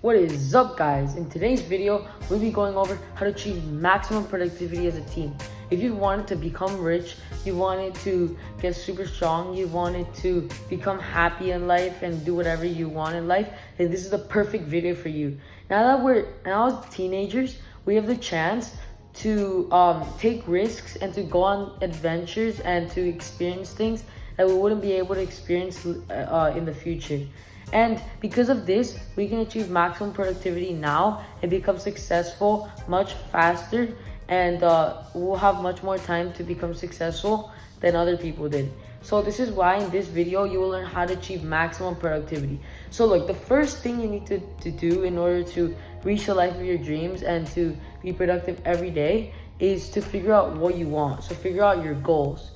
What is up, guys? In today's video, we'll be going over how to achieve maximum productivity as a team. If you wanted to become rich, you wanted to get super strong, you wanted to become happy in life and do whatever you want in life, then this is the perfect video for you. Now as teenagers, we have the chance to take risks and to go on adventures and to experience things that we wouldn't be able to experience in the future. And because of this, we can achieve maximum productivity now and become successful much faster, and we'll have much more time to become successful than other people did. So this is why in this video, you will learn how to achieve maximum productivity. So look, the first thing you need to do in order to reach the life of your dreams and to be productive every day is to figure out what you want. So figure out your goals.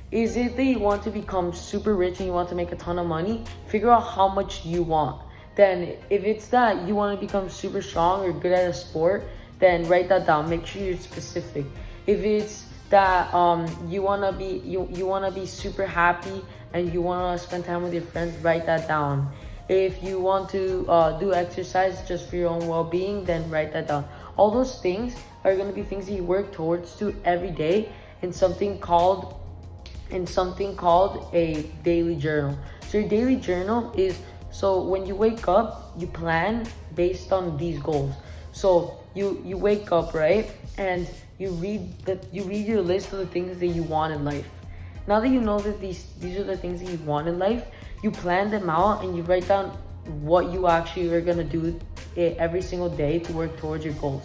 Is it that you want to become super rich and you want to make a ton of money? Figure out how much you want. Then if it's that you want to become super strong or good at a sport, then write that down. Make sure you're specific. If it's that you wanna be super happy and you wanna spend time with your friends, write that down. If you want to do exercise just for your own well-being, then write that down. All those things are gonna be things that you work towards to every day in something called a daily journal. So your daily journal is, so when you wake up, you plan based on these goals. So you wake up, right? And you read your list of the things that you want in life. Now that you know that these are the things that you want in life, you plan them out and you write down what you actually are gonna do every single day to work towards your goals.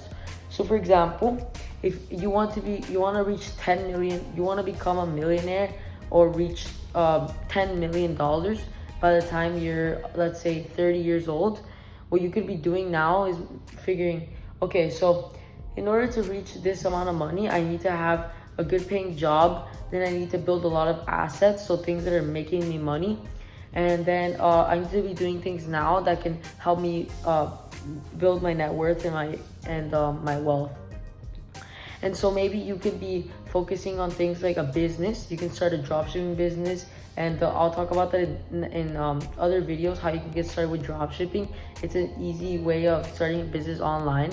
So for example, if you want to reach 10 million, you want to become a millionaire or reach $10 million by the time you're, let's say, 30 years old, what you could be doing now is figuring, okay, so in order to reach this amount of money, I need to have a good paying job. Then I need to build a lot of assets, so things that are making me money. And then I need to be doing things now that can help me build my net worth and my wealth. And so maybe you could be focusing on things like a business. You can start a dropshipping business, and I'll talk about that in other videos, how you can get started with dropshipping. It's an easy way of starting a business online.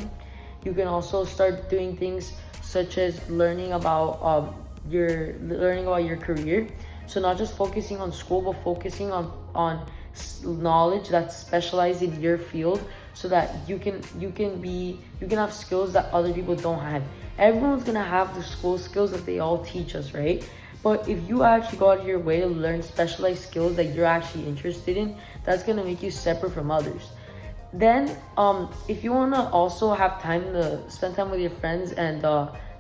You can also start doing things such as learning about your career. So not just focusing on school, but focusing on knowledge that's specialized in your field, so that you can have skills that other people don't have. Everyone's gonna have the school skills that they all teach us, right? But if you actually go out of your way to learn specialized skills that you're actually interested in, that's gonna make you separate from others. Then if you wanna also have time to spend time with your friends and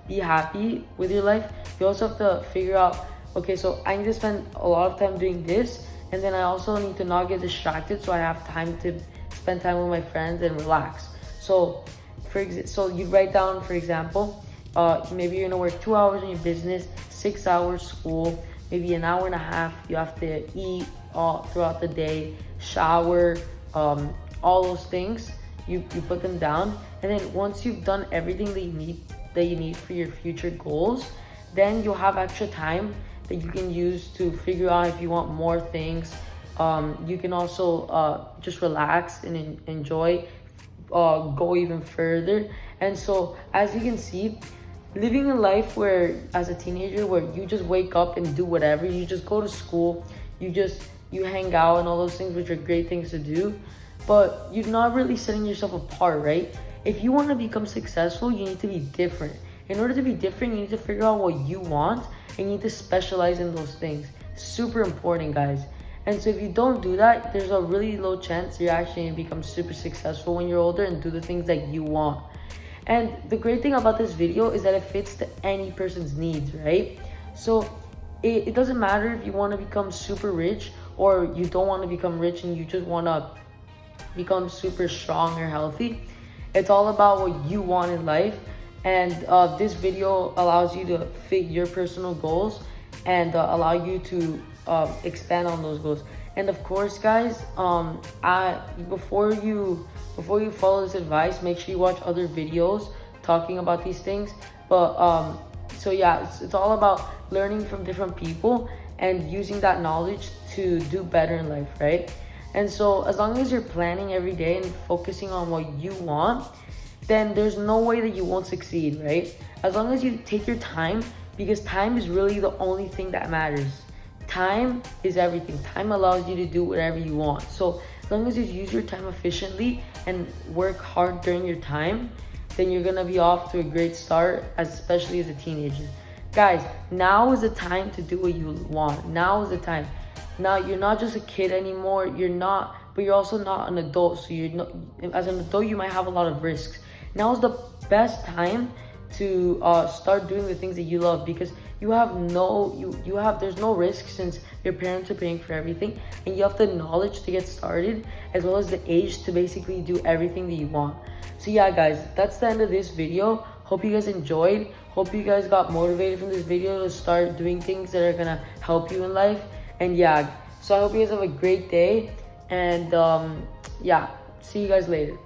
be happy with your life, you also have to figure out, okay, so I need to spend a lot of time doing this, and then I also need to not get distracted, so I have time to spend time with my friends and relax. So you write down, for example, maybe you're gonna work 2 hours in your business, 6 hours school, maybe an hour and a half you have to eat all throughout the day, shower, all those things. You put them down, and then once you've done everything that you need for your future goals, then you'll have extra time that you can use to figure out if you want more things. You can also just relax and enjoy, go even further. And so as you can see, living a life where, as a teenager, where you just wake up and do whatever, you just go to school, you hang out and all those things, which are great things to do, but you're not really setting yourself apart, right? If you want to become successful, you need to be different. In order to be different, you need to figure out what you want, and you need to specialize in those things. Super important, guys. And so if you don't do that, there's a really low chance you're actually going to become super successful when you're older and do the things that you want. And the great thing about this video is that it fits to any person's needs, right? So it doesn't matter if you want to become super rich or you don't want to become rich and you just want to become super strong or healthy. It's all about what you want in life. And this video allows you to fit your personal goals and allow you to expand on those goals. And of course, guys, before you follow this advice, make sure you watch other videos talking about these things. But so yeah, it's all about learning from different people and using that knowledge to do better in life, right? And so as long as you're planning every day and focusing on what you want, then there's no way that you won't succeed, right? As long as you take your time, because time is really the only thing that matters. Time is everything. Time allows you to do whatever you want. So as long as you use your time efficiently and work hard during your time, then you're gonna be off to a great start, especially as a teenager. Guys, now is the time to do what you want. Now is the time. Now you're not just a kid anymore. But you're also not an adult. So you're not, as an adult, you might have a lot of risks. Now is the best time to start doing the things that you love, because there's no risk since your parents are paying for everything, and you have the knowledge to get started as well as the age to basically do everything that you want. So yeah, guys, that's the end of this video. Hope you guys enjoyed. Hope you guys got motivated from this video to start doing things that are gonna help you in life. And yeah, so I hope you guys have a great day, and yeah, see you guys later.